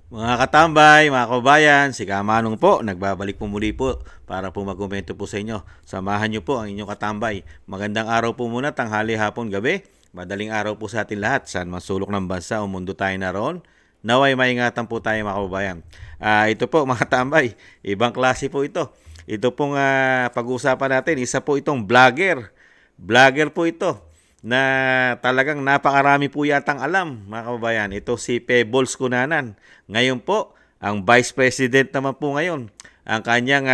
Mga katambay, mga kabayan, si Kamanong po, nagbabalik po muli po para po magkomento po sa inyo. Samahan niyo po ang inyong katambay. Magandang araw po muna, tanghali, hapon, gabi. Madaling araw po sa atin lahat. Saan man sulok ng bansa o mundo tayo naroon. Naway maingatan po tayo mga kababayan. Ito po mga katambay, ibang klase po ito. Ito pong pag-uusapan natin, isa po itong vlogger. Vlogger po ito na talagang napakarami po yatang alam, mga kababayan. Ito si Pebbles Cunanan. Ngayon po, ang Vice President naman po ngayon, ang kanyang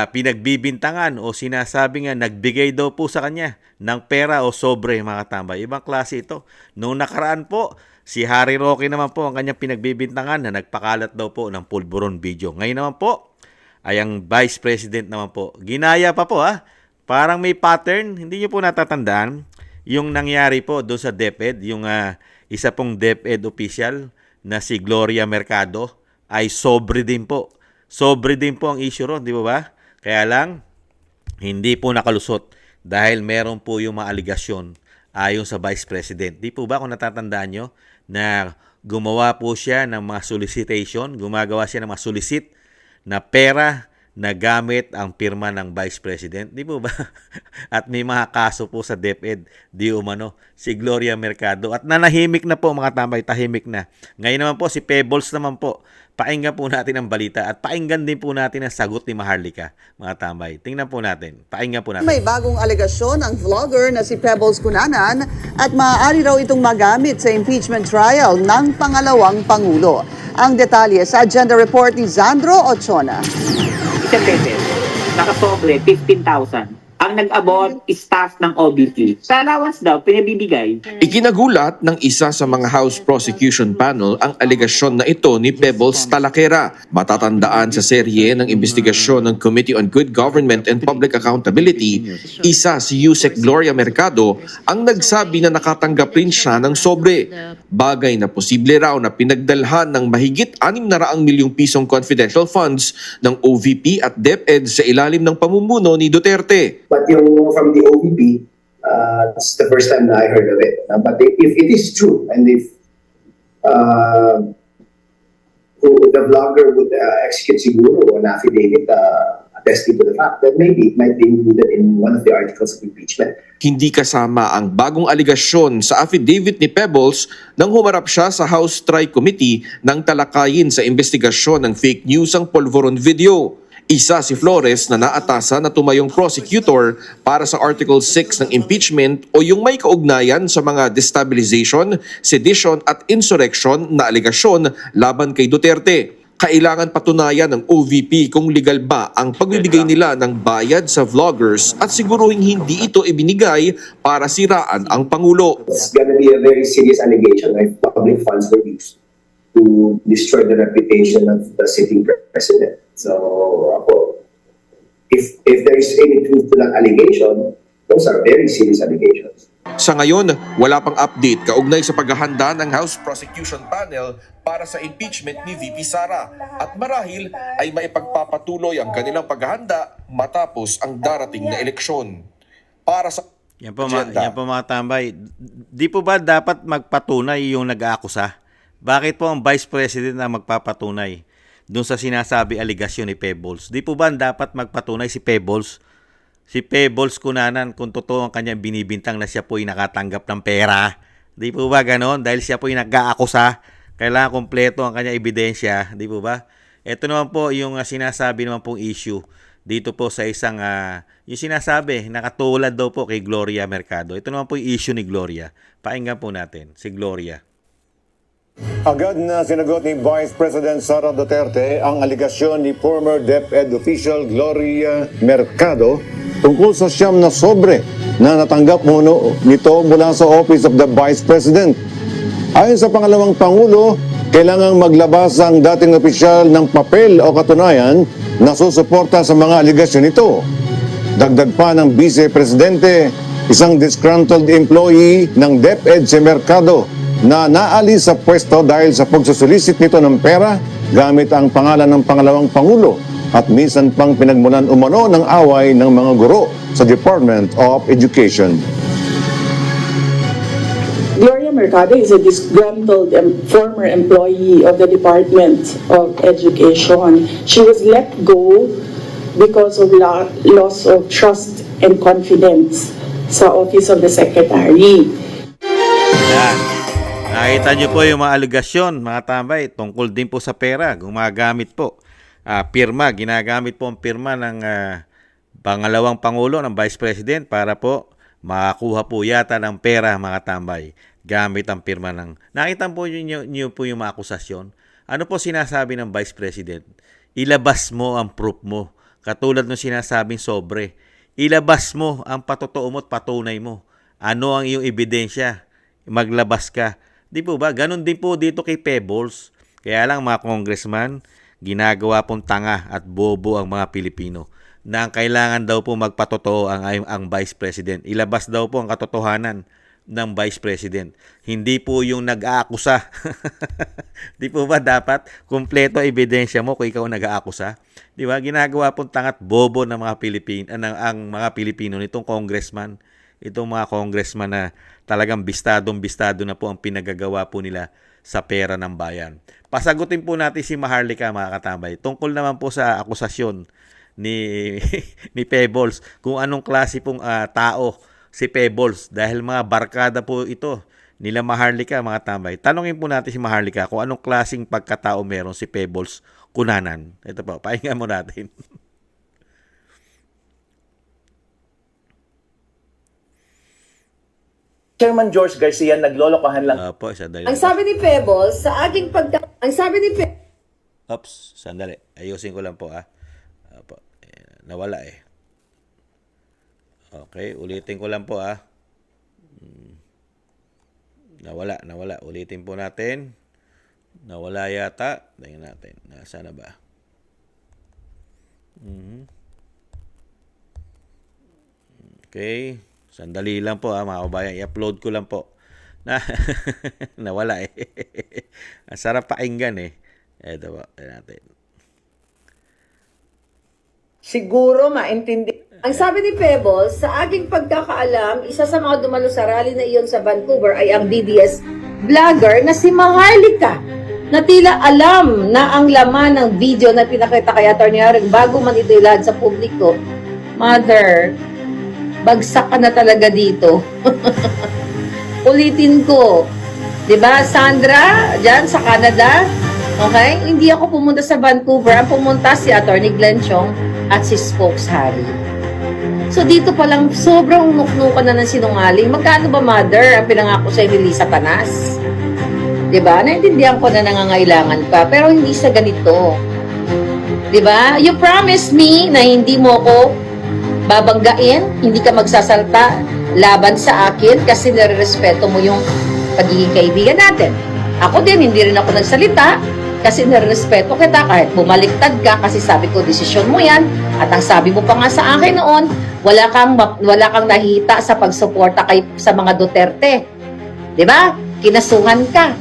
pinagbibintangan o sinasabi nga nagbigay daw po sa kanya ng pera o sobre, mga katambay. Ibang klase ito. Noong nakaraan po, si Harry Roque naman po ang kanyang pinagbibintangan na nagpakalat daw po ng pulburon video. Ngayon naman po, ay ang Vice President naman po. Ginaya pa po Parang may pattern, hindi niyo po natatandaan yung nangyari po doon sa DepEd, yung isa pong DepEd official na si Gloria Mercado ay sobre din po. Sobre din po ang issue ron, di ba? Kaya lang, hindi po nakalusot dahil meron po yung mga aligasyon ayon sa Vice President. Di po ba kung natatandaan nyo na gumawa po siya ng mga solicitation, gumagawa siya ng mga solicit na pera na gamit ang pirma ng Vice President. Di po ba? At may mga kaso po sa DepEd, di umano, si Gloria Mercado. At nanahimik na po mga tambay, tahimik na. Ngayon naman po, si Pebbles naman po, pakinggan po natin ang balita at pakinggan din po natin ang sagot ni Maharlika, mga tambay. Tingnan po natin, pakinggan po natin. May bagong alegasyon ang vlogger na si Pebbles Cunanan at maaari raw itong magamit sa impeachment trial ng pangalawang Pangulo. Ang detalye sa agenda report ni Zandro Ochona. Isang beses, nakasobre 15,000. Ang nag-abot staff ng OBP. Sa allowance daw, pinabibigay. Ikinagulat ng isa sa mga House Prosecution Panel ang alegasyon na ito ni Pebbles Talakera. Matatandaan sa serye ng investigasyon ng Committee on Good Government and Public Accountability, isa si Yusek Gloria Mercado ang nagsabi na nakatanggap rin siya ng sobre. Bagay na posible raw na pinagdalhan ng mahigit 600 milyong pisong confidential funds ng OVP at DepEd sa ilalim ng pamumuno ni Duterte. But yung from the OVP, it's the first time na I heard of it. But if it is true, and if the vlogger would execute siguro an affidavit attesting to the fact, then maybe it might be included in one of the articles of impeachment. Hindi kasama ang bagong aligasyon sa affidavit ni Pebbles nang humarap siya sa House Tri-Committee nang talakayin sa investigasyon ng fake news ang Polvoron video. Isa si Flores na naatasa na tumayong prosecutor para sa Article 6 ng impeachment o yung may kaugnayan sa mga destabilization, sedition at insurrection na aligasyon laban kay Duterte. Kailangan patunayan ng OVP kung legal ba ang pagbibigay nila ng bayad sa vloggers at siguruhin hindi ito ibinigay para siraan ang Pangulo. It's gonna be a very serious allegation if public funds were used to destroy the reputation of the sitting president. So, if there is any truth to that allegation, those are very serious allegations. Sa ngayon, wala pang update kaugnay sa paghahanda ng House Prosecution Panel para sa impeachment ni VP Sara at marahil ay maipagpapatuloy ang kanilang paghahanda matapos ang darating na eleksyon. Para sa Yan po mga tambay. Di po ba dapat magpatunay yung nag-aakusa? Bakit po ang Vice President na magpapatunay doon sa sinasabi aligasyon ni Pebbles? Di po ba dapat magpatunay si Pebbles? Si Pebbles Cunanan kung totoo ang kanyang binibintang na siya po ay nakatanggap ng pera. Di po ba ganon? Dahil siya po ay nag-aakusa. Kailangan kompleto ang kanyang ebidensya. Di po ba? Ito naman po yung sinasabi naman pong issue dito po sa isang yung sinasabi nakatulad daw po kay Gloria Mercado. Ito naman po yung issue ni Gloria. Pakinggan po natin si Gloria. Agad na sinagot ni Vice President Sara Duterte ang aligasyon ni former DepEd official Gloria Mercado tungkol sa siyam na sobre na natanggap nito mula sa Office of the Vice President. Ayon sa pangalawang Pangulo, kailangang maglabas ang dating opisyal ng papel o katunayan na susuporta sa mga aligasyon nito. Dagdag pa ng Vice Presidente, isang disgruntled employee ng DepEd si Mercado na naalis sa pwesto dahil sa pagsusulisit nito ng pera gamit ang pangalan ng pangalawang Pangulo at minsan pang pinagmulan umano ng away ng mga guro sa Department of Education. Gloria Mercado is a disgruntled former employee of the Department of Education. She was let go because of loss of trust and confidence sa Office of the Secretary. Yan. Nakita nyo po yung mga aligasyon, mga tambay, tungkol din po sa pera. Gumagamit po. Pirma, ginagamit po ang pirma ng pangalawang Pangulo ng Vice President para po makakuha po yata ng pera, mga tambay. Gamit ang pirma ng... Nakita po nyo po yung mga akusasyon. Ano po sinasabi ng Vice President? Ilabas mo ang proof mo. Katulad ng sinasabing sobre. Ilabas mo ang patotoo mo at patunay mo. Ano ang iyong ebidensya? Maglabas ka. Di po ba? Ganon din po dito kay Pebbles. Kaya lang mga congressman, ginagawa pong tanga at bobo ang mga Pilipino na ang kailangan daw po magpatotoo ang Vice President. Ilabas daw po ang katotohanan ng Vice President. Hindi po yung nag-aakusa. Di po ba dapat kumpleto ebidensya mo kung ikaw nag-aakusa? Di ba? Ginagawa pong tangat bobo ng mga ang mga Pilipino nitong congressman. Itong mga congressman na talagang bistadong-bistado na po ang pinagagawa po nila sa pera ng bayan. Pasagutin po natin si Maharlika, mga katambay. Tungkol naman po sa akusasyon ni Pebbles, kung anong klase pong tao si Pebbles, dahil mga barkada po ito nila Maharlika, mga tambay. Tanungin po natin si Maharlika kung anong klaseng pagkatao meron si Pebbles Cunanan. Ito po, pahinga mo natin. Chairman George Garcia, naglolokohan lang. Ang sabi ni Pebbles, Oops, sandali. Ayusin ko lang po nawala eh. Okay, ulitin ko lang po Nawala. Ulitin po natin. Nawala yata. Tingnan natin. Nasaan na ba? Okay. Sandali lang po mga kabayan. I-upload ko lang po. Nawala eh. Ang sarap pakinggan eh. Ito po. Natin. siguro maintindi. Ang sabi ni Pebbles, sa aking pagkakaalam, isa sa mga dumalo sa rally na iyon sa Vancouver ay ang DDS vlogger na si Maharlika, na tila alam na ang laman ng video na pinakita kay Atty. Haring bago man ito ilahad sa publiko. Mother, bagsak ka na talaga dito. Ulitin ko. 'Di ba, Sandra, diyan sa Canada? Okay? Hindi ako pumunta sa Vancouver. Ang pumunta si Atty. Glenn Chong at si Spokes Harry. So dito pa lang sobrang nuknukan na ng sinungaling. Magkano ba, Mother, ang pinangako sa ni Lisa Panas? 'Di ba? Naintindihan ko na nangangailangan ka, pero hindi sa ganito. 'Di ba? You promised me na hindi mo ako babanggain, hindi ka magsasalta laban sa akin kasi nirerespeto mo yung pagiging kaibigan natin. Ako din, hindi rin ako nagsalita kasi nirerespeto kita kahit bumaliktad ka kasi sabi ko, desisyon mo yan. At ang sabi mo pa nga sa akin noon, wala kang nahita sa pagsuporta sa mga Duterte. 'Di ba? Kinasuhan ka.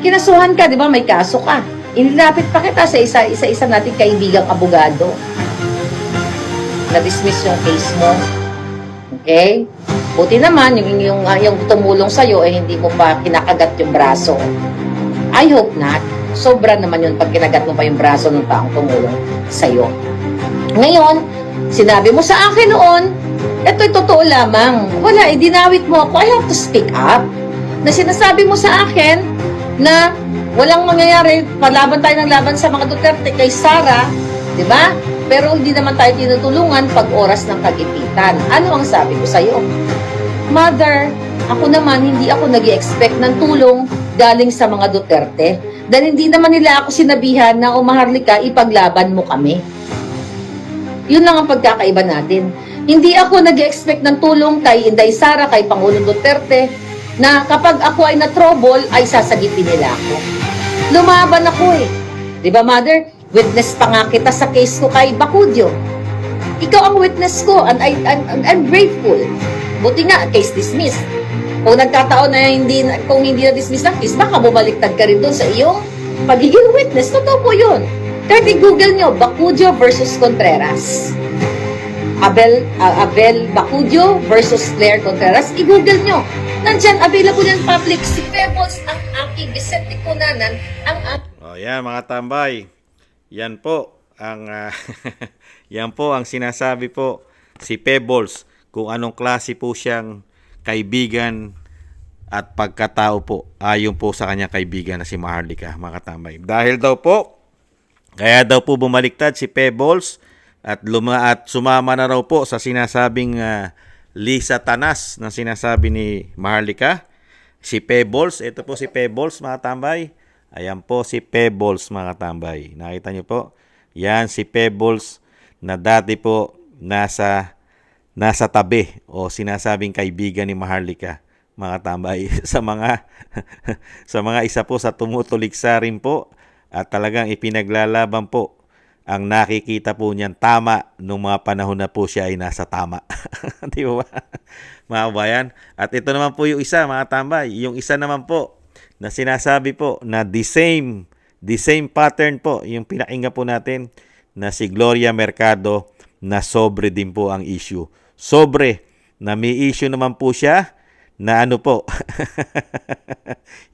Kinasuhan ka, 'di ba? May kaso ka. Inilapit pa kita sa isa nating kaibigang abogado. Na-dismiss yung case mo. Okay? Buti naman, yung tumulong sa'yo, hindi mo pa kinakagat yung braso. I hope not. Sobra naman yun pag kinagat mo pa yung braso ng taong tumulong sa'yo. Ngayon, sinabi mo sa akin noon, ito'y totoo lamang. Wala, dinawit mo ako. I have to speak up. Na sinasabi mo sa akin na walang mangyayari, laban tayo ng laban sa mga Duterte kay Sara, di ba? Pero hindi naman tayo tinutulungan pag oras ng kagipitan. Ano ang sabi ko sa'yo? Mother, ako naman, hindi ako nag-i-expect ng tulong galing sa mga Duterte. Dahil hindi naman nila ako sinabihan na Maharlika, ipaglaban mo kami. Yun lang ang pagkakaiba natin. Hindi ako nag-i-expect ng tulong kay Inday Sara, kay Pangulong Duterte, na kapag ako ay na-trouble, ay sasagipin nila ako. Lumaban ako eh. Di ba, Mother? Witness pa nga kita sa case ko kay Bacudio. Ikaw ang witness ko and I'm grateful. Buti nga, case dismissed. Kung nagkataon na kung hindi na-dismiss ang case, baka bumaliktad ka rin doon sa iyong pagiging witness. Totoo po yun. Kahit i-google nyo, Bacudio versus Contreras. Abel Bacudio versus Claire Contreras. I-google nyo. Nandyan, available yan public. Si Pebbles ang aking Vicente Cunanan, ang O yan mga tambay. Yan po ang yan po ang sinasabi po si Pebbles kung anong klase po siyang kaibigan at pagkatao po ayon po sa kanyang kaibigan na si Maharlika, mga tambay. Dahil daw po kaya daw po bumaliktad si Pebbles at sumama na raw po sa sinasabing Lisa Tanas na sinasabi ni Maharlika. Si Pebbles, ito po si Pebbles, mga tambay. Ayan po si Pebbles, mga tambay. Nakita niyo po? Yan si Pebbles na dati po nasa tabi o sinasabing kaibigan ni Maharlika, mga tambay. sa mga isa po sa tumutuliksa rin po at talagang ipinaglalaban po ang nakikita po niyan tama nung mga panahon na po siya ay nasa tama. Di ba? Mga kabayan? At ito naman po yung isa, mga tambay. Yung isa naman po na sinasabi po na the same pattern po yung pinakinggan po natin na si Gloria Mercado na sobre din po ang issue. Sobre na may issue naman po siya na ano po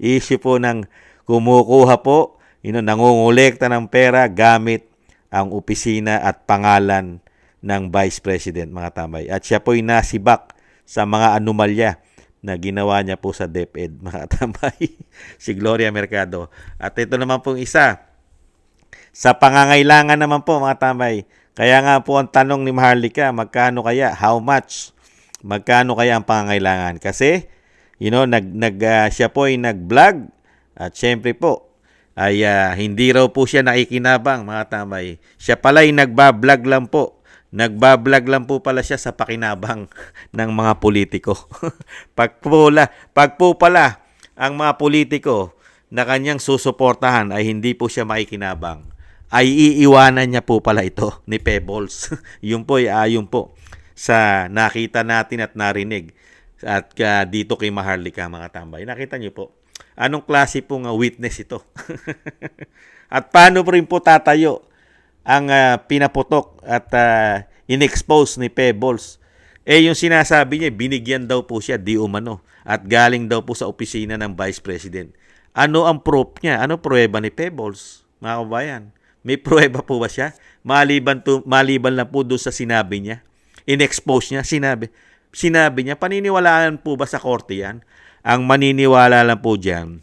issue po ng kumukuha po, nangungulekta ng pera gamit ang opisina at pangalan ng Vice President, mga tambay. At siya po'y nasibak sa mga anomalya na ginawa niya po sa DepEd, mga tambay. Si Gloria Mercado. At ito naman pong isa, sa pangangailangan naman po, mga tambay. Kaya nga po ang tanong ni Maharlika, magkano kaya? How much? Magkano kaya ang pangangailangan? Kasi, siya po ay nag-vlog at syempre po, ay hindi raw po siya nakikinabang, mga tambay. Siya pala ay nagbablog lang po. Nagbablog lang po pala siya sa pakinabang ng mga politiko. Pag po pala ang mga politiko na kanyang susuportahan ay hindi po siya makikinabang, ay iiwanan niya po pala ito ni Pebbles. Yun po ay ayon po sa nakita natin at narinig at dito kay Maharlika, mga tambay. Nakita niyo po. Anong klase pong witness ito? At paano rin po tatayo ang pinaputok at in-expose ni Pebbles? Yung sinasabi niya, binigyan daw po siya di umano at galing daw po sa opisina ng Vice President. Ano ang proof niya? Ano pruweba ni Pebbles? Mga kabayan, may pruweba po ba siya? Maliban lang po doon sa sinabi niya. In-expose niya, sinabi niya, paniniwalaan po ba sa korte yan? Ang maniniwala lang po dyan,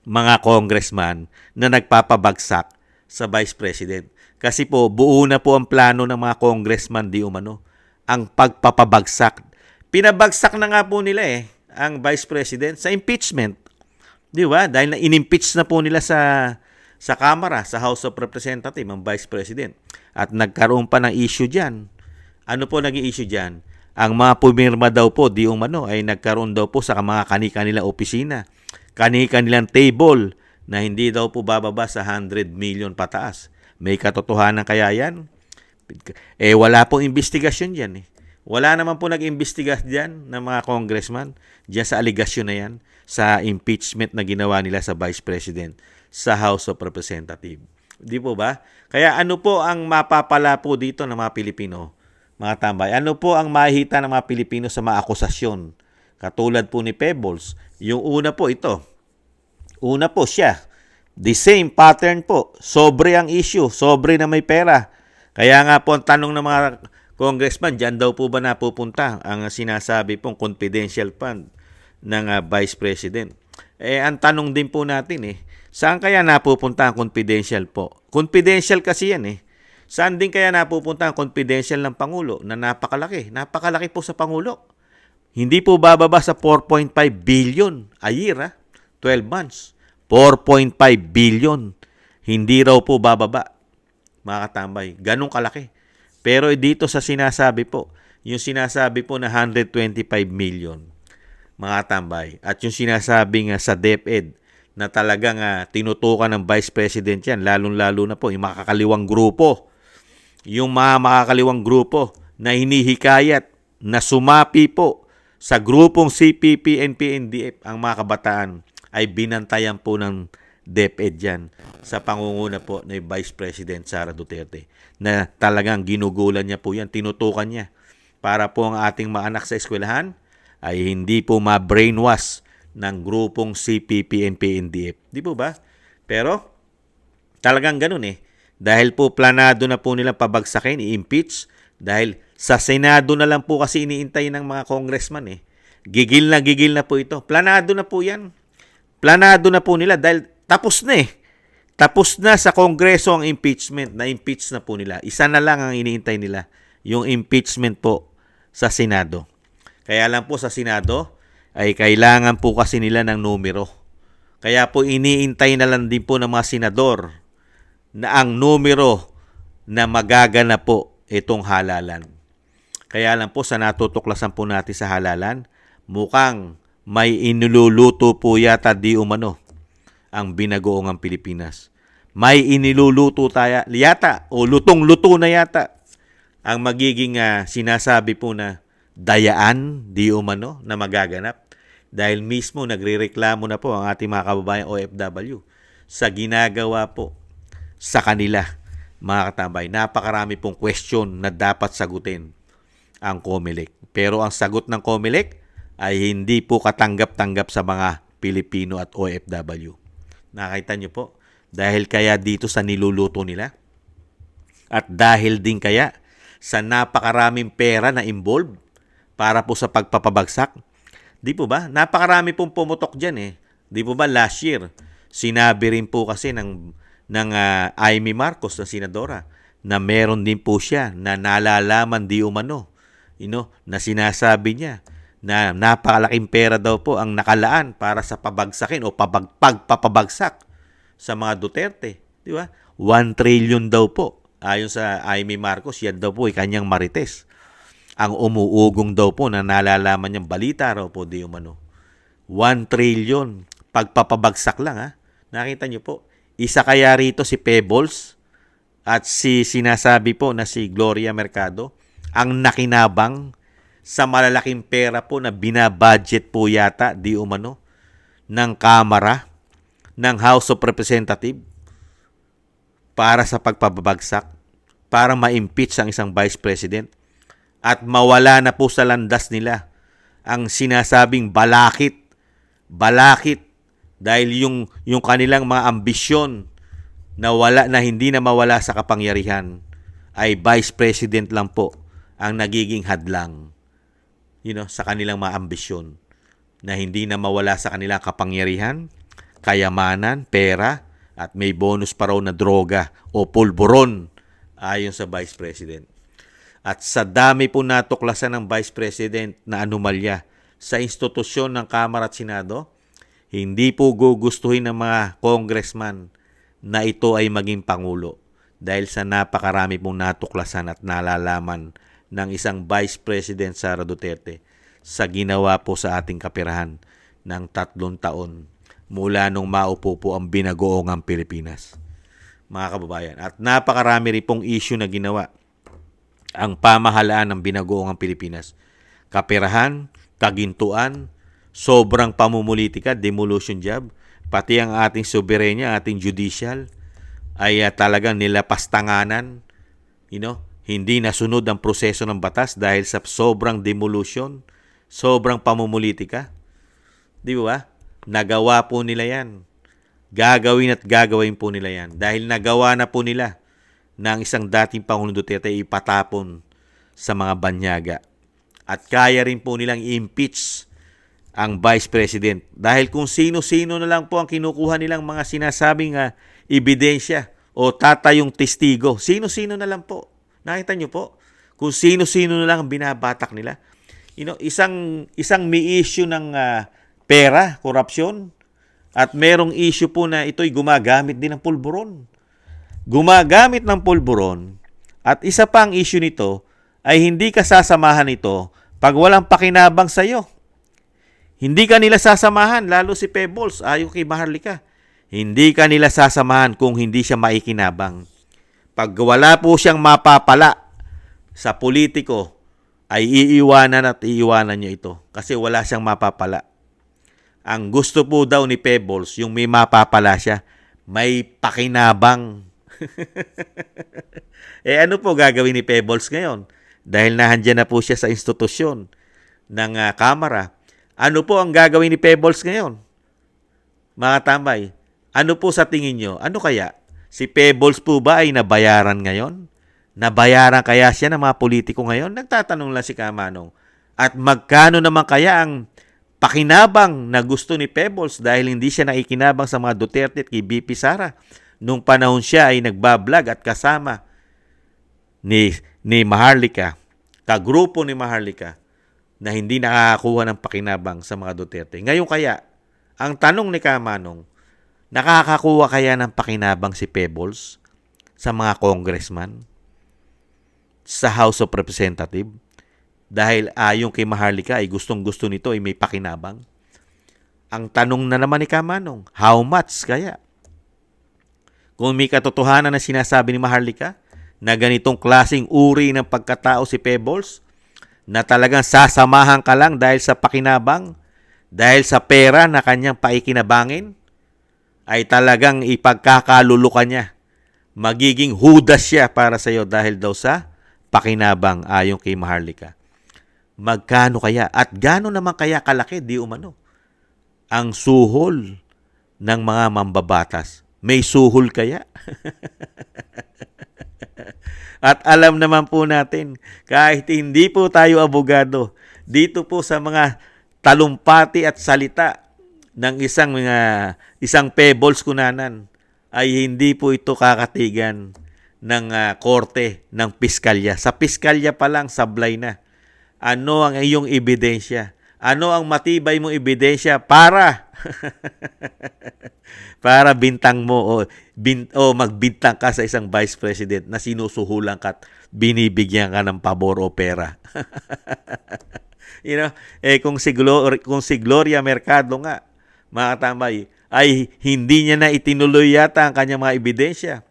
mga congressman na nagpapabagsak sa Vice President. Kasi po, buo na po ang plano ng mga congressman di umano. Ang pagpapabagsak. Pinabagsak na nga po nila ang Vice President sa impeachment. Di ba? Dahil na in-impeach na po nila sa Kamara, sa House of Representatives, ang Vice President. At nagkaroon pa ng issue dyan. Ano po naging issue dyan? Ang mga pumirma daw po, di umano, ay nagkaroon daw po sa mga kani-kanilang opisina, kani-kanilang table na hindi daw po bababa sa 100 million pataas. May katotohanan kaya yan? Wala pong investigasyon dyan. Wala naman po nag-imbestiga dyan ng mga congressman dyan sa aligasyon na yan, sa impeachment na ginawa nila sa Vice President sa House of Representatives. Di po ba? Kaya ano po ang mapapala po dito ng mga Pilipino? Mga tambay, ano po ang mahita ng mga Pilipino sa mga akusasyon? Katulad po ni Pebbles. Yung una po ito. Una po siya. The same pattern po. Sobre ang issue. Sobre na may pera. Kaya nga po ang tanong ng mga congressman, dyan daw po ba napupunta ang sinasabi pong confidential fund ng Vice President? Ang tanong din po natin saan kaya napupunta ang confidential po? Confidential kasi yan Saan din kaya napupunta ang confidential ng Pangulo na napakalaki? Napakalaki po sa Pangulo. Hindi po bababa sa 4.5 billion a year, 12 months. 4.5 billion. Hindi raw po bababa, mga katambay. Ganun kalaki. Pero dito sa sinasabi po, yung sinasabi po na 125 million, mga katambay. At yung sinasabi nga sa DepEd na talagang tinutukan ng Vice President yan, lalong-lalo na po yung makakaliwang grupo. Yung mga makakaliwang grupo na hinihikayat na sumapi po sa grupong CPP, NP, NDF, ang mga kabataan ay binantayan po ng DepEd yan sa pangunguna po ni Vice President Sara Duterte na talagang ginugulan niya po yan, tinutukan niya para po ang ating mga anak sa eskwelahan ay hindi po ma-brainwash ng grupong CPP, NPA, NDF. Di po ba? Pero talagang ganun eh. Dahil po planado na po nilang pabagsakin, i-impeach. Dahil sa Senado na lang po kasi iniintay ng mga congressman eh. Gigil na po ito. Planado na po yan. Planado na po nila dahil tapos na eh. Tapos na sa Kongreso ang impeachment. Na-impeach na po nila. Isa na lang ang iniintay nila. Yung impeachment po sa Senado. Kaya lang po sa Senado ay kailangan po kasi nila ng numero. Kaya po iniintay na lang din po ng mga senador na ang numero na magaganap po itong halalan. Kaya lang po sa natutuklasan po natin sa halalan, mukhang may iniluluto po yata di umano ang binagoongang Pilipinas. May iniluluto yata o lutong-luto na yata ang magiging sinasabi po na dayaan di umano na magaganap. Dahil mismo nagrereklamo na po ang ating mga kababayan OFW sa ginagawa po sa kanila, mga katambay. Napakarami pong question na dapat sagutin ang COMELEC. Pero ang sagot ng COMELEC ay hindi po katanggap-tanggap sa mga Pilipino at OFW. Nakita niyo po? Dahil kaya dito sa niluluto nila at dahil din kaya sa napakaraming pera na involved para po sa pagpapabagsak. Di po ba? Napakarami pong pumutok dyan eh. Di po ba last year, sinabi rin po kasi ng Amy Marcos na senadora na meron din po siya na nalalaman di umano, na sinasabi niya na napakalaking pera daw po ang nakalaan para sa pabagsakin o pagpapabagsak sa mga Duterte. Di ba? 1 trillion daw po. Ayon sa Amy Marcos, yan daw po ay kanyang marites. Ang umuugong daw po na nalalaman niyang balita raw po di umano. 1 trillion. Pagpapabagsak lang ha. Nakita niyo po. Isa kaya rito si Pebbles at si sinasabi po na si Gloria Mercado ang nakinabang sa malalaking pera po na binabudget po yata di umano ng Kamara ng House of Representatives para sa pagpapabagsak, para ma-impeach ang isang Vice President at mawala na po sa landas nila ang sinasabing balakid dahil yung kanilang mga ambisyon na hindi na mawala sa kapangyarihan ay Vice President lang po ang nagiging hadlang sa kanilang mga ambisyon na hindi na mawala sa kanilang kapangyarihan, kayamanan, pera at may bonus pa raw na droga o pulburon ayon sa Vice President. At sa dami po natuklasan ng Vice President na anomalya sa institusyon ng Kamara at Senado, hindi po gugustuhin ng mga congressman na ito ay maging Pangulo dahil sa napakarami pong natuklasan at nalalaman ng isang Vice President Sara Duterte sa ginawa po sa ating kapirahan ng 3 taon mula nung maupo po ang binagoongang Pilipinas. Mga kababayan, at napakarami rin pong issue na ginawa ang pamahalaan ng binagoongang Pilipinas. Kapirahan, kagintuan, sobrang pamumulitika, demolition job, pati ang ating soberenya, ating judicial, ay talagang nilapastanganan, hindi nasunod ang proseso ng batas dahil sa sobrang demolition, sobrang pamumulitika. Di ba? Nagawa po nila yan. Gagawin at gagawin po nila yan. Dahil nagawa na po nila na ang isang dating Pangulong Duterte ipatapon sa mga banyaga. At kaya rin po nilang i-impeach ang Vice President. Dahil kung sino-sino na lang po ang kinukuha nilang mga sinasabing ebidensya o tatayong testigo. Sino-sino na lang po. Nakita nyo po? Kung sino-sino na lang ang binabatak nila. Isang may issue ng pera, korupsyon, at merong issue po na ito'y gumagamit din ng pulburon. Gumagamit ng pulburon at isa pang issue nito ay hindi ka sasamahan ito pag walang pakinabang sa iyo. Hindi ka nila sasamahan, lalo si Pebbles, ayaw kay Maharlika. Hindi ka nila sasamahan kung hindi siya maikinabang. Pag wala po siyang mapapala sa politiko, ay iiwanan niya ito kasi wala siyang mapapala. Ang gusto po daw ni Pebbles, yung may mapapala siya may pakinabang. Ano po gagawin ni Pebbles ngayon? Dahil nahandyan na po siya sa institusyon ng Kamara. Ano po ang gagawin ni Pebbles ngayon? Mga tambay, ano po sa tingin nyo? Ano kaya? Si Pebbles po ba ay nabayaran ngayon? Nabayaran kaya siya ng mga politiko ngayon? Nagtatanong lang si Kamanong. At magkano naman kaya ang pakinabang na gusto ni Pebbles dahil hindi siya nakikinabang sa mga Duterte at kay BP Sara nung panahon siya ay nagbablog at kasama ni Maharlika, kagrupo ni Maharlika na hindi nakakakuha ng pakinabang sa mga Duterte. Ngayon kaya, ang tanong ni Kamanong, nakakakuha kaya ng pakinabang si Pebbles sa mga congressman sa House of Representatives? Dahil ayon kay Maharlika ay gustong-gusto nito ay may pakinabang. Ang tanong na naman ni Kamanong, how much kaya? Kung may katotohanan na sinasabi ni Maharlika na ganitong klaseng uri ng pagkatao si Pebbles, na talagang sasamahan ka lang dahil sa pakinabang, dahil sa pera na kanyang paikinabangin, ay talagang ipagkakalulukan niya. Magiging hudas siya para sa iyo dahil daw sa pakinabang ayon kay Maharlika. Magkano kaya at gaano naman kaya kalaki di umano ang suhol ng mga mambabatas? May suhol kaya? At alam naman po natin, kahit hindi po tayo abogado, dito po sa mga talumpati at salita ng isang Pebbles Cunanan, ay hindi po ito kakatigan ng korte, ng piskalya. Sa piskalya pa lang, sablay na. Ano ang iyong ebidensya? Ano ang matibay mong ebidensya para para bintang mo o magbintang ka sa isang vice president na sinusuhulan ka at binibigyan ka ng pabor o pera. Kung si Gloria Mercado nga, mga tambay, ay hindi niya na itinuloy yata ang kanyang mga ebidensya.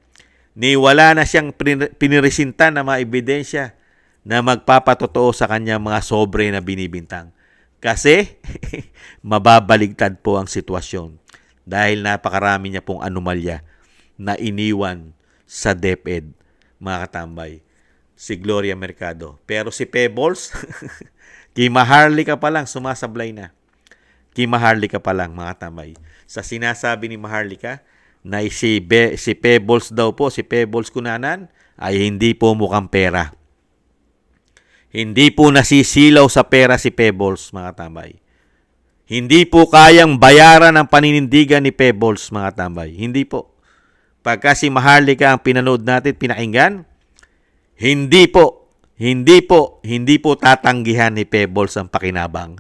Ni wala na siyang piniresintan na mga ebidensya na magpapatotoo sa kanyang mga sobre na binibintang. Kasi mababaligtad po ang sitwasyon dahil napakarami niya pong anomalya na iniwan sa DepEd, mga katambay, si Gloria Mercado. Pero si Pebbles, kay Maharlika pa lang, sumasablay na. Kay Maharlika pa lang, mga katambay. Sa sinasabi ni Maharlika na si Pebbles daw po, si Pebbles Cunanan, ay hindi po mukhang pera. Hindi po nasisilaw sa pera si Pebbles, mga tambay. Hindi po kayang bayaran ang paninindigan ni Pebbles, mga tambay. Hindi po. Pagka si Maharlika ang pinanood natin, pinakinggan, hindi po tatanggihan ni Pebbles ang pakinabang.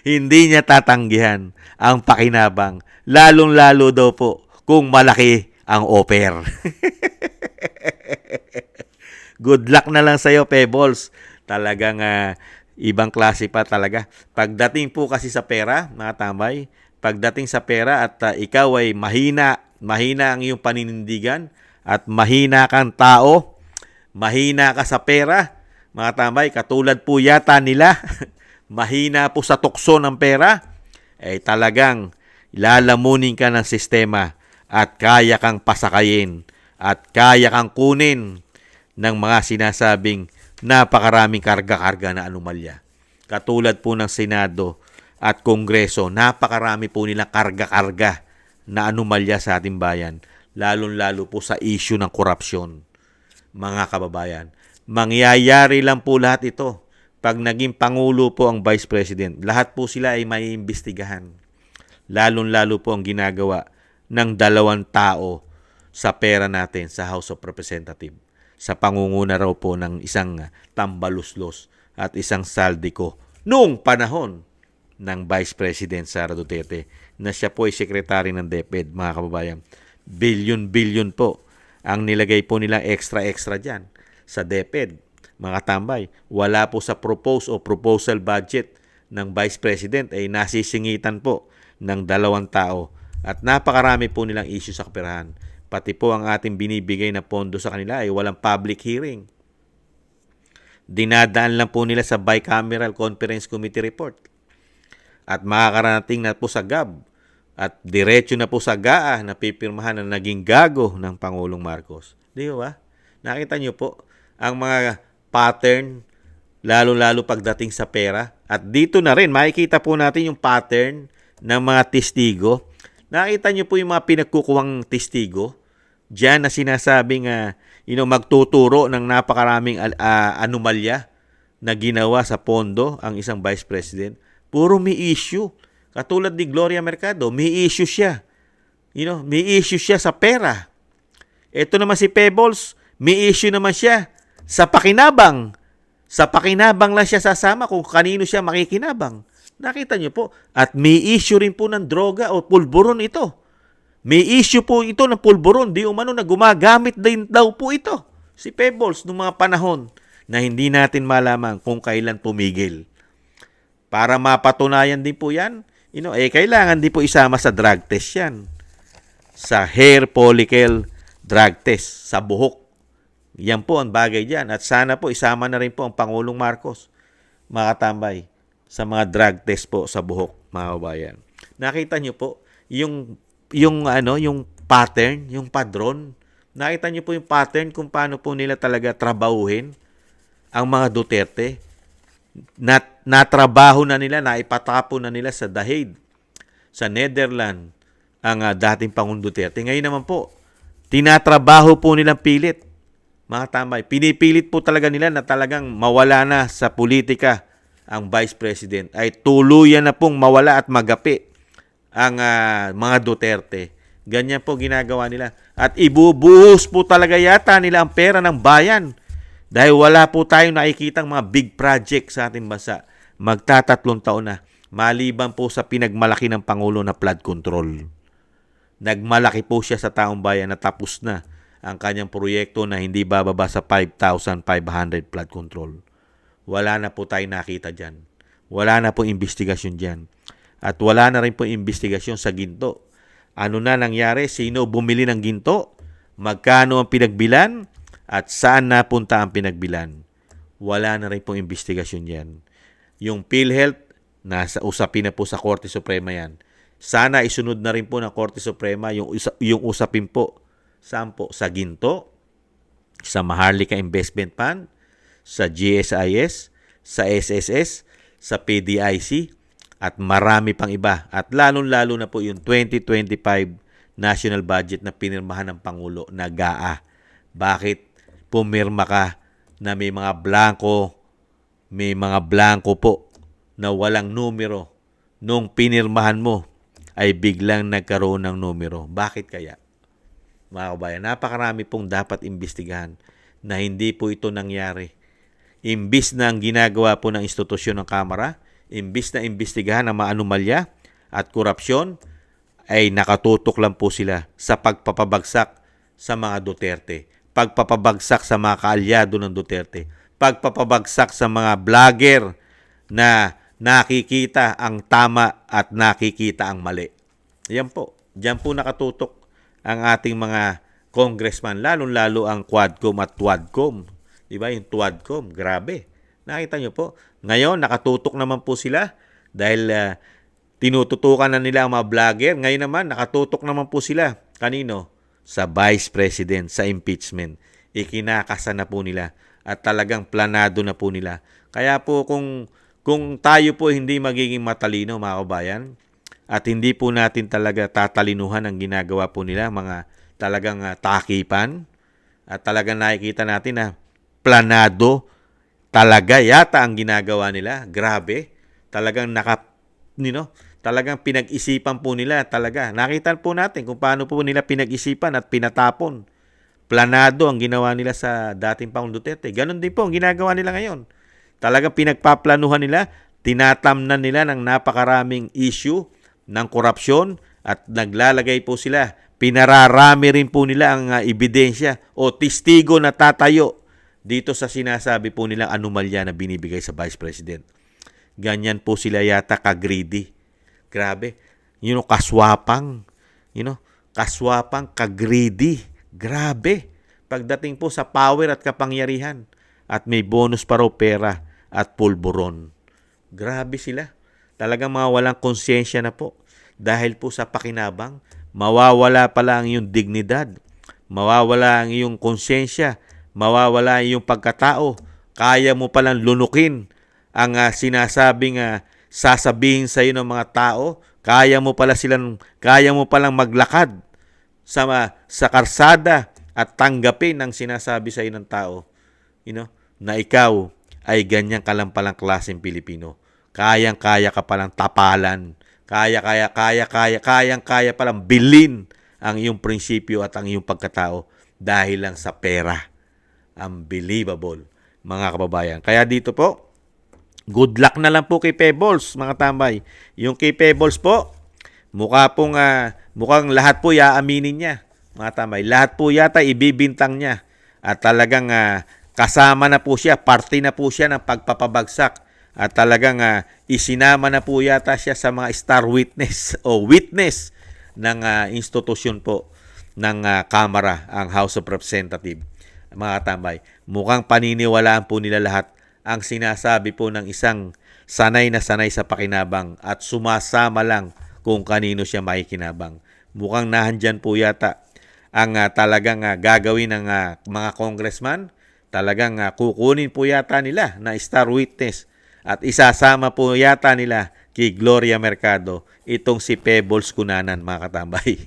Hindi niya tatanggihan ang pakinabang. Lalong-lalo daw po kung malaki ang offer. Good luck na lang sa'yo, Pebbles. Talagang ibang klase pa talaga. Pagdating po kasi sa pera, mga tambay, pagdating sa pera at ikaw ay mahina ang iyong paninindigan at mahina kang tao, mahina ka sa pera, mga tambay, katulad po yata nila, mahina po sa tukso ng pera, ay talagang lalamunin ka ng sistema at kaya kang pasakayin at kaya kang kunin ng mga sinasabing napakaraming karga-karga na anomalya. Katulad po ng Senado at Kongreso, napakarami po nilang karga-karga na anomalya sa ating bayan, lalong-lalo po sa issue ng korupsyon. Mga kababayan, mangyayari lang po lahat ito pag naging Pangulo po ang Vice President. Lahat po sila ay may imbestigahan. Lalong-lalo po ang ginagawa ng 2 tao sa pera natin sa House of Representatives. Sa pangunguna raw po ng isang tambaluslos at isang saldiko noong panahon ng Vice President Sara Duterte na siya po ay sekretary ng DepEd, mga kababayan. Bilyon-bilyon po ang nilagay po nila extra dyan sa DepEd, mga tambay. Wala po sa proposal budget ng Vice President ay nasisingitan po ng 2 tao at napakarami po nilang issue sa kaperahan. Pati po ang ating binibigay na pondo sa kanila ay walang public hearing. Dinadaan lang po nila sa Bicameral Conference Committee report. At makakarating na po sa GAB At diretso na po sa GAA na pipirmahan na naging gago ng Pangulong Marcos. Di ba? Nakita nyo po ang mga pattern, lalo-lalo pagdating sa pera. At dito na rin, makikita po natin yung pattern ng mga testigo. Nakita nyo po yung mga pinagkukuwang testigo diyan na sinasabing magtuturo ng napakaraming anomalya na ginawa sa pondo ang isang Vice President. Puro may issue. Katulad ni Gloria Mercado, may issue siya. May issue siya sa pera. Ito naman si Pebbles, may issue naman siya sa pakinabang. Sa pakinabang lang siya sasama kung kanino siya makikinabang. Nakita niyo po. At may issue rin po ng droga o pulburon ito. May issue po ito ng pulburon. Di umano na gumagamit din daw po ito. Si Pebbles noong mga panahon na hindi natin malaman kung kailan pumigil. Para mapatunayan din po yan, kailangan din po isama sa drug test yan. Sa hair follicle drug test, sa buhok. Yan po ang bagay dyan. At sana po isama na rin po ang Pangulong Marcos, mga katambay, sa mga drug test po sa buhok, mga kabayan. Nakita nyo po, yung pattern, yung padron. Nakita nyo po yung pattern kung paano po nila talaga trabahuhin ang mga Duterte. Natrabaho na nila, naipatapo na nila sa The Hague, sa Netherlands, ang dating Pangulong Duterte. Ngayon naman po, tinatrabaho po nilang pilit. Mga tambay, pinipilit po talaga nila na talagang mawala na sa politika ang Vice President. Ay tuluyan na pong mawala at magapi ang mga Duterte. Ganyan po ginagawa nila. At ibubuhos po talaga yata nila ang pera ng bayan. Dahil wala po tayong nakikitang mga big project sa ating bansa. Magtatatlong taon na. Maliban po sa pinagmalaki ng Pangulo na flood control. Nagmalaki po siya sa taong bayan na tapos na ang kanyang proyekto na hindi bababa sa 5,500 flood control. Wala na po tayong nakita dyan. Wala na po investigasyon dyan. At wala na rin po investigasyon sa ginto. Ano na nangyari? Sino bumili ng ginto? Magkano ang pinagbilan? At saan napunta ang pinagbilan? Wala na rin pong investigasyon yan. Yung PhilHealth, nasa usapin na po sa Korte Suprema yan. Sana isunod na rin po ng Korte Suprema yung usapin po. Saan po? Sa ginto, sa Maharlika Investment Fund, sa GSIS, sa SSS, sa PDIC, at marami pang iba. At lalong-lalo na po yung 2025 national budget na pinirmahan ng Pangulo na GAA. Bakit pumirma ka na may mga blanco po na walang numero? Nung pinirmahan mo ay biglang nagkaroon ng numero. Bakit kaya? Mga kabayan, napakarami pong dapat imbestigahan na hindi po ito nangyari. Imbis na ang ginagawa po ng institusyon ng Kamara, imbis na imbestigahan ang mga anomalya at korupsyon, ay nakatutok lang po sila sa pagpapabagsak sa mga Duterte, pagpapabagsak sa mga kaalyado ng Duterte, pagpapabagsak sa mga vlogger na nakikita ang tama at nakikita ang mali. Yan po. Diyan po nakatutok ang ating mga congressman, lalong-lalo ang Quadcom at Twadcom. Diba? Yung Twadcom, grabe. Nakita nyo po. Ngayon, nakatutok naman po sila dahil tinututukan na nila ang mga vlogger. Ngayon naman, nakatutok naman po sila. Kanino? Sa Vice President, sa impeachment. Ikinakasa na po nila at talagang planado na po nila. Kaya po kung tayo po hindi magiging matalino, mga kabayan, at hindi po natin talaga tatalinuhan ang ginagawa po nila, mga talagang takipan, at talagang nakikita natin na planado talaga yata ang ginagawa nila. Grabe. Talagang talagang pinag-isipan po nila talaga. Nakita po natin kung paano po nila pinag-isipan at pinatapon. Planado ang ginawa nila sa dating Pangulong Duterte. Ganon din po ang ginagawa nila ngayon. Talagang pinagpaplanuhan nila, tinatamnan nila ng napakaraming issue ng korupsyon at naglalagay po sila. Pinararami rin po nila ang ebidensya o testigo na tatayo dito sa sinasabi po nilang anomalya na binibigay sa Vice President. Ganyan po sila yata ka-greedy. Grabe. Kaswapang. Kaswapang, ka-greedy. Grabe. Pagdating po sa power at kapangyarihan. At may bonus pa raw pera at pulburon. Grabe sila. Talagang mga walang konsyensya na po. dahil po sa pakinabang, mawawala pala ang iyong dignidad, mawawala ang iyong konsensya, mawawala ang iyong pagkatao, kaya mo palang lunukin ang sinasabing sasabihin sa iyo ng mga tao, kaya mo palang maglakad sa karsada at tanggapin ang sinasabi sa iyo ng tao, na ikaw ay ganyang kalampalang klaseng Pilipino. Kayang-kaya ka palang tapalan, kayang-kaya palang bilin ang iyong prinsipyo at ang iyong pagkatao dahil lang sa pera. Unbelievable, mga kababayan. Kaya dito po, good luck na lang po kay Pebbles, mga tambay. Yung kay Pebbles po, mukhang lahat po iaaminin niya, mga tambay. Lahat po yata ibibintang niya. At talagang kasama na po siya, parte na po siya ng pagpapabagsak. At talagang isinama na po yata siya sa mga star witness o witness ng institusyon po ng Kamara, ang House of Representatives. Mga tambay, mukhang paniniwalaan po nila lahat ang sinasabi po ng isang sanay na sanay sa pakinabang at sumasama lang kung kanino siya makikinabang. Mukhang nahandyan po yata ang talagang gagawin ng mga congressman. Talagang kukunin po yata nila na star witness at isasama po yata nila kay Gloria Mercado itong si Pebbles Cunanan, mga katambay.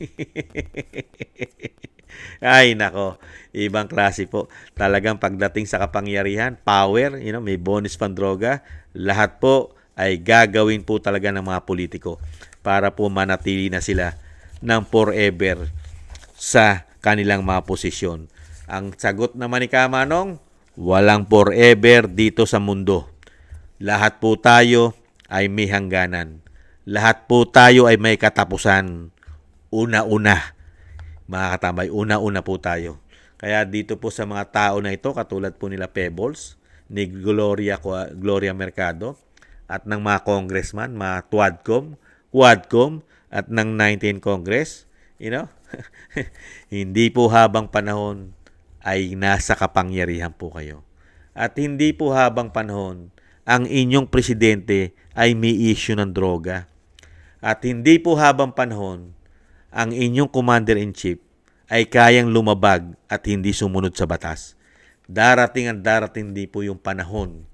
Ay nako, ibang klase po. Talagang pagdating sa kapangyarihan, power, may bonus pandroga, lahat po ay gagawin po talaga ng mga politiko para po manatili na sila ng forever sa kanilang mga posisyon. Ang sagot naman ni Kamanong, walang forever dito sa mundo. Lahat po tayo ay may hangganan. Lahat po tayo ay may katapusan. Una-una. Mga katambay, una-una po tayo. Kaya dito po sa mga tao na ito, katulad po nila Pebbles, ni Gloria Mercado, at ng mga congressman, mga Quadcom, at ng 19 Congress, hindi po habang panahon ay nasa kapangyarihan po kayo. At hindi po habang panahon ang inyong presidente ay may issue ng droga. At hindi po habang panahon ang inyong commander-in-chief ay kayang lumabag at hindi sumunod sa batas. Darating din po yung panahon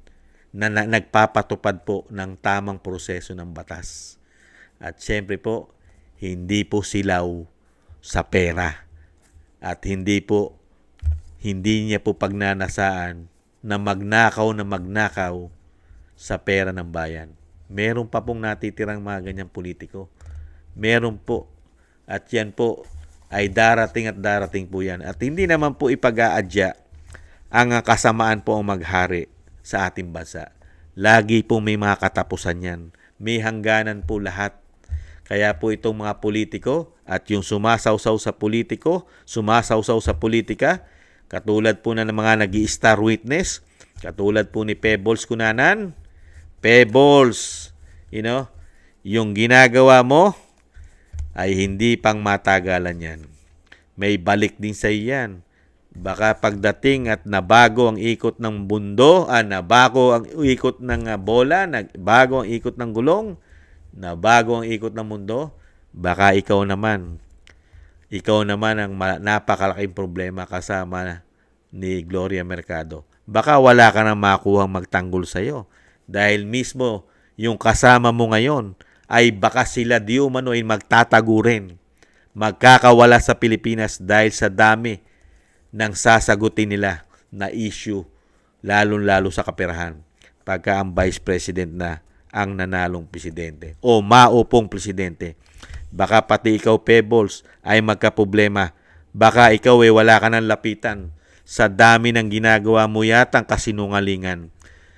na nagpapatupad po ng tamang proseso ng batas. At syempre po, hindi po silaw sa pera. At hindi niya po pagnanasaan na magnakaw sa pera ng bayan. Meron pa pong natitirang mga ganyang politiko. Meron po. At yan po ay darating po yan. At hindi naman po ipag-aadya ang kasamaan po ang maghari sa ating bansa. Lagi po may mga katapusan yan. May hangganan po lahat. Kaya po itong mga politiko at yung sumasawsaw sa politika, katulad po na ng mga nag-i-star witness, katulad po ni Pebbles Cunanan, Pebbles, yung ginagawa mo ay hindi pang matagalan yan. May balik din sa iyan. Baka pagdating at nabago ang ikot ng mundo, nabago ang ikot ng bola, nabago ang ikot ng gulong, nabago ang ikot ng mundo, baka ikaw naman ang napakalaking problema kasama ni Gloria Mercado. Baka wala ka nang makuhang magtanggol sa'yo. Dahil mismo yung kasama mo ngayon ay baka sila di umano ay magtatago rin. Magkakawala sa Pilipinas dahil sa dami ng sasagutin nila na issue, lalong-lalo sa kaperahan, pagka ang Vice President na ang nanalong presidente o maupong presidente. Baka pati ikaw, Pebbles, ay magkaproblema. Baka ikaw wala ka ng lapitan sa dami ng ginagawa mo yatang kasinungalingan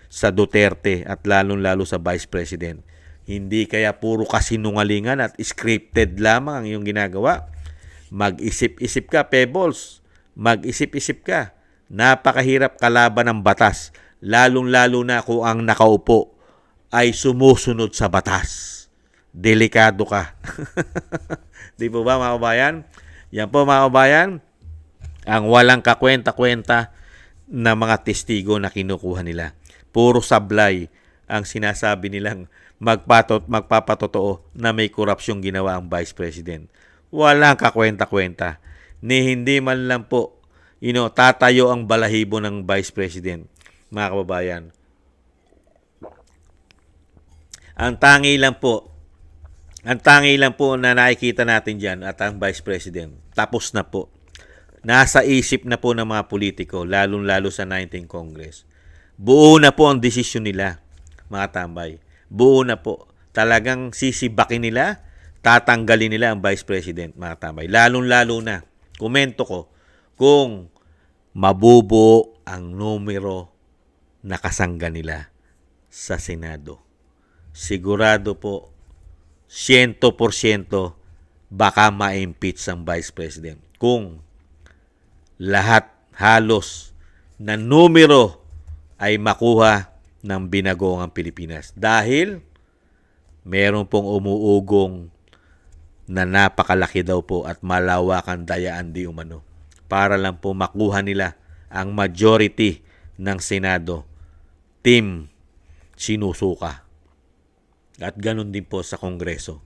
sa Duterte at lalong-lalo sa Vice President. Hindi kaya puro kasinungalingan at scripted lamang ang iyong ginagawa? Mag-isip-isip ka, Pebbles. Mag-isip-isip ka. Napakahirap kalaban ng batas, lalong-lalo na kung ang nakaupo ay sumusunod sa batas. Delikado ka. Di po ba, mga kabayan? Yan po, mga kabayan, ang walang kakwenta-kwenta na mga testigo na kinukuha nila. Puro sablay ang sinasabi nilang magpapatotoo na may korupsyong ginawa ang Vice President. Walang kakwenta-kwenta. Ni hindi man lang po tatayo ang balahibo ng Vice President, mga kababayan. Ang tangi lang po na nakikita natin dyan at ang Vice President, tapos na po. Nasa isip na po ng mga politiko, lalong-lalo sa 19th Congress. Buo na po ang desisyon nila, mga tambay. Buo na po. Talagang sisibakin nila, tatanggalin nila ang Vice President, mga tambay. Lalong-lalo na, komento ko, kung mabubuo ang numero na kasangga nila sa Senado. Sigurado po, 100% baka ma-impeach ang Vice President. Kung lahat halos na numero ay makuha ng binagoong Pilipinas. Dahil meron pong umuugong na napakalaki daw po at malawakan dayaan di umano para lang po makuha nila ang majority ng Senado. Team sinusuka. At ganun din po sa Kongreso.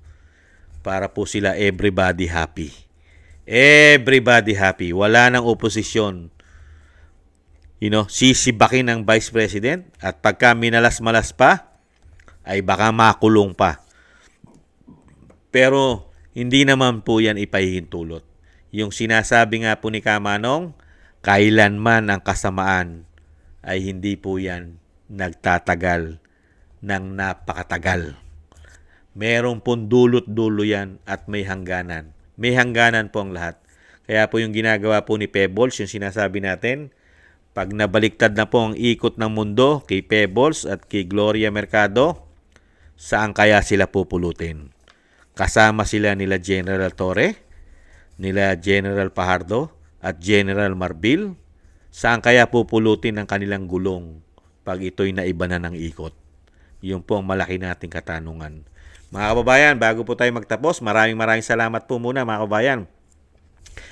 Para po sila everybody happy. Everybody happy. Wala nang oposisyon. Sisibakin ng Vice President at pagka minalas-malas pa, ay baka makulong pa. Pero hindi naman po yan ipahihintulot. Yung sinasabi nga po ni Kamanong, kailanman ang kasamaan ay hindi po yan nagtatagal ng napakatagal. Merong pong dulot-dulo yan at may hangganan. May hangganan po ang lahat. Kaya po yung ginagawa po ni Pebbles, yung sinasabi natin, pag nabaliktad na po ang ikot ng mundo kay Pebbles at kay Gloria Mercado, saan kaya sila pupulutin? Kasama sila nila General Torre, nila General Fajardo at General Marbil. Saan kaya pupulutin ang kanilang gulong pag ito'y naiba na ng ikot? Yun po ang malaki nating katanungan. Mga kababayan, bago po tayo magtapos, maraming salamat po muna mga kababayan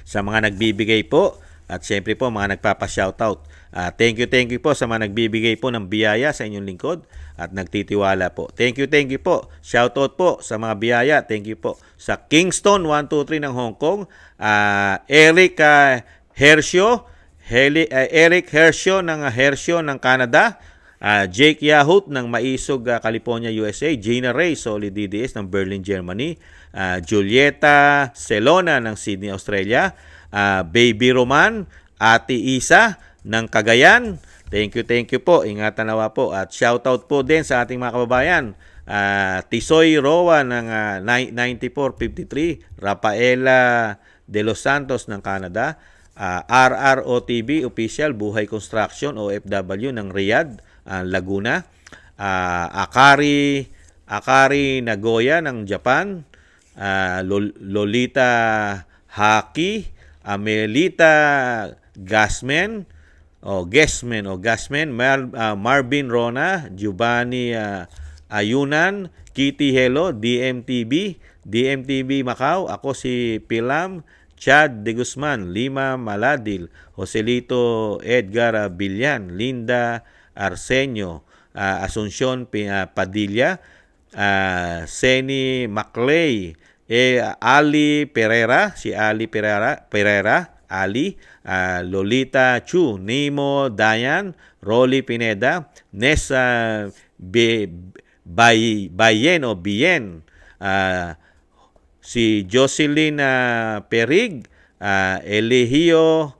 sa mga nagbibigay po at syempre po mga nagpapa-shoutout. Thank you po sa mga nagbibigay po ng biyaya sa inyong lingkod at nagtitiwala po. Thank you po. Shoutout po sa mga biyaya. Thank you po sa Kingston 123 ng Hong Kong, Eric Hershio ng Canada, Jake Yahut ng Maisog, California, USA, Gina Ray, Solid DDS ng Berlin, Germany, Julieta Celona ng Sydney, Australia, Baby Roman, Ate Isa ng Cagayan. Thank you po. Ingatan nawa po. At shoutout po din sa ating mga kababayan. Tisoy Roa ng 9453, Rafaela De Los Santos ng Canada, RROTV Official Buhay Construction OFW ng Riyadh, Laguna, Akari Nagoya ng Japan, Lolita Haki, Amelita Gasmen, Marvin Rona, Giovanni Ayunan, Kitty Hello, DMTV Macau, ako si Pilam, Chad De Guzman, Lima Maladil, Joselito Edgar Billan, Linda Arsenio, Asuncion Padilla, Seni Maclay, Ali Pereira, Lolita Chu, Nemo Dayan, Rolly Pineda, Nessa Bien, si Jocelyn Perig, Eligio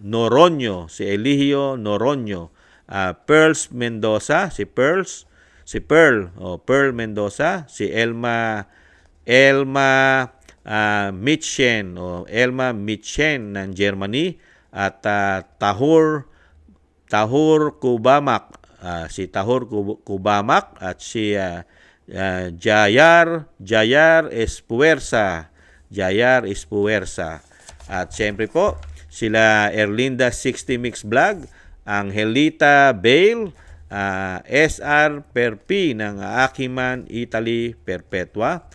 Noronyo, si Eligio Noronyo, Pearls Mendoza, Pearl Mendoza, si Elma Mitchen ng Germany, at Tahur Kubamak, si Tahur Kubamak, at si Jayar Espuerza. At siyempre po, sila Erlinda 60 Mix Vlog, Angelita Bale, SR Perpi ng Akiman Italy Perpetua,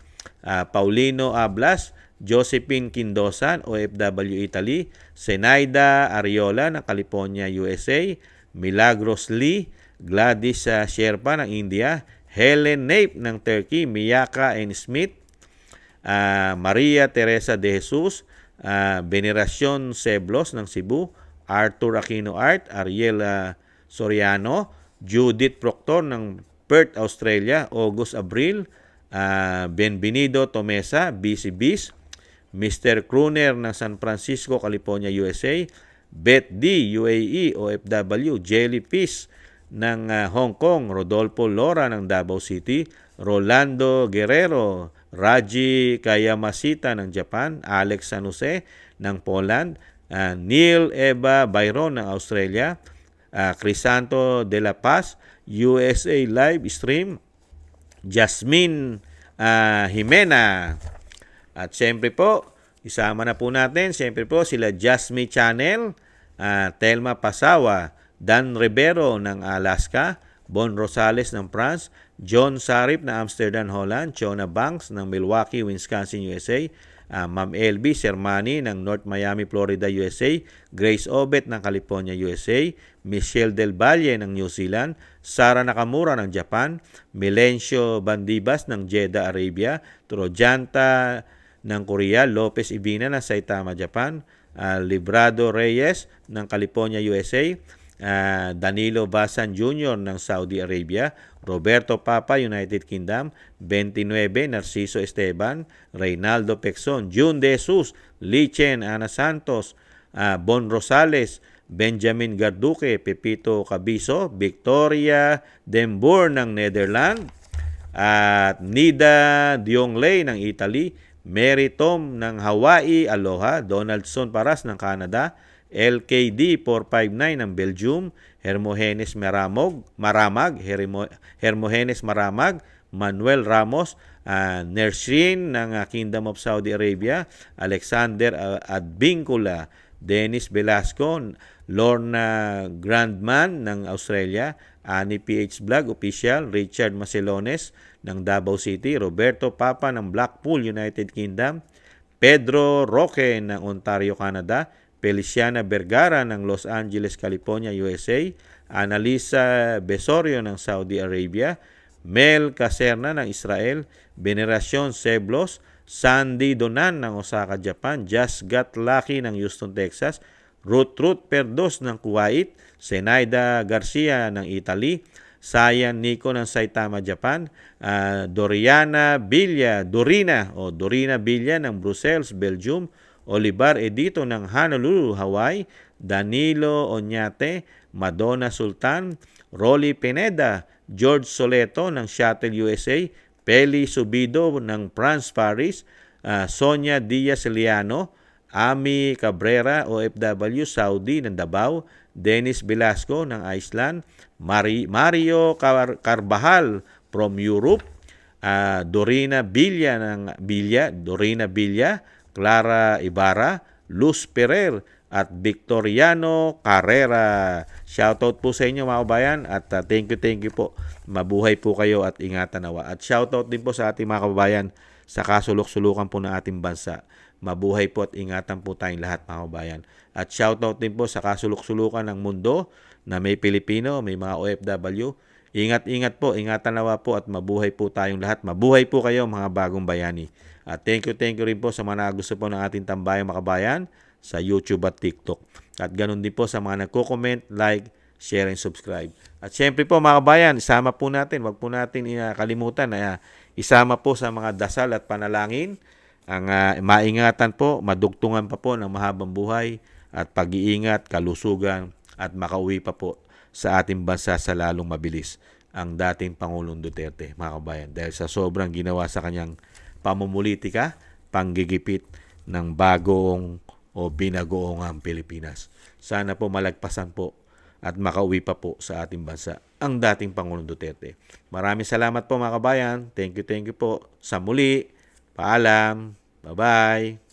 Paulino Ablas, Josephine Quindosan, OFW Italy, Zenaida Ariola ng California, USA, Milagros Lee, Gladys Sherpa ng India, Helen Nape ng Turkey, Miyaka N. Smith, Maria Teresa de Jesus, Veneracion Seblos ng Cebu, Arthur Aquino Art, Ariel Soriano, Judith Proctor ng Perth, Australia, August Abril, Benvenido Tomesa, BC Bis, Mr. Kruner ng San Francisco, California, USA, Beth D, UAE, OFW, Jellyfish ng Hong Kong, Rodolfo Lora ng Davao City, Rolando Guerrero, Raji Kayamasita ng Japan, Alex San Jose ng Poland, Neil Eva Byron ng Australia, Crisanto de la Paz, USA live stream, Jasmine Jimena. At siyempre po, isama na po natin, siyempre po sila Jasmine Channel, Telma Pasawa, Dan Rivero ng Alaska, Bon Rosales ng France, John Sarip ng Amsterdam, Holland, Chona Banks ng Milwaukee, Wisconsin, USA, Ma'am LB Sermani ng North Miami, Florida, USA, Grace Obet ng California, USA, Michelle Del Valle ng New Zealand, Sara Nakamura ng Japan, Milencio Bandibas ng Jeddah, Arabia, Trojanta ng Korea, Lopez Ibina ng Saitama, Japan, Librado Reyes ng California, USA, Danilo Basan Jr. ng Saudi Arabia, Roberto Papa, United Kingdom, 29, Narciso Esteban, Reynaldo Pexon, June De Jesus, Lee Chen, Ana Santos, Bon Rosales, Benjamin Garduque, Pepito Cabiso, Victoria Dembur ng Netherlands, at Nida Diongley ng Italy, Mary Tom ng Hawaii, Aloha, Donaldson Paras ng Canada, LKD 459 ng Belgium, Hermogenes Maramag, Manuel Ramos, Nershin ng Kingdom of Saudi Arabia, Alexander Advincula, Dennis Velasco, Lorna Grandman ng Australia, Ani PH Vlog Official, Richard Macelones ng Davao City, Roberto Papa ng Blackpool, United Kingdom, Pedro Roque ng Ontario, Canada, Feliciana Vergara ng Los Angeles, California, USA, Analisa Besorio ng Saudi Arabia, Mel Caserna ng Israel, Veneracion Seblos, Sandy Donan ng Osaka, Japan, Just Got Lucky ng Houston, Texas, Ruth Perdos ng Kuwait, Zenaida Garcia ng Italy, Sayan Nico ng Saitama, Japan, Dorina Villa ng Brussels, Belgium, Olivar Edito ng Honolulu, Hawaii, Danilo Oñate, Madonna Sultan, Rolly Pineda, George Soleto ng Shuttle, USA, Peli Subido ng France, Paris, Sonia Diaz Liano, Ami Cabrera, OFW, Saudi ng Davao, Dennis Velasco ng Iceland, Mario Carbajal from Europe, Dorina Villa, Clara Ibarra, Luz Perer, at Victoriano Carrera. Shoutout po sa inyo mga kababayan at thank you po. Mabuhay po kayo at ingatan nawa. At shoutout din po sa ating mga kababayan sa kasulok-sulukan po ng ating bansa. Mabuhay po at ingatan po tayong lahat mga kababayan. At shoutout din po sa kasulok-sulukan ng mundo na may Pilipino, may mga OFW. Ingat-ingat po, ingatan nawa po at mabuhay po tayong lahat. Mabuhay po kayo mga bagong bayani. At thank you rin po sa mga gusto po ng ating tambayang makabayan sa YouTube at TikTok. At ganun din po sa mga nagko-comment, like, share, and subscribe. At syempre po mga kabayan, isama po natin, wag po natin kalimutan na isama po sa mga dasal at panalangin ang maingatan po, madugtungan pa po ng mahabang buhay at pag-iingat, kalusugan at makauwi pa po sa ating bansa sa lalong mabilis ang dating Pangulong Duterte, mga kabayan. Dahil sa sobrang ginawa sa kanyang pamumulitika, panggigipit ng bagong o binagoong ang Pilipinas. Sana po malagpasan po at makauwi pa po sa ating bansa ang dating Pangulong Duterte. Maraming salamat po mga kabayan. Thank you po. Sa muli, paalam. Bye-bye.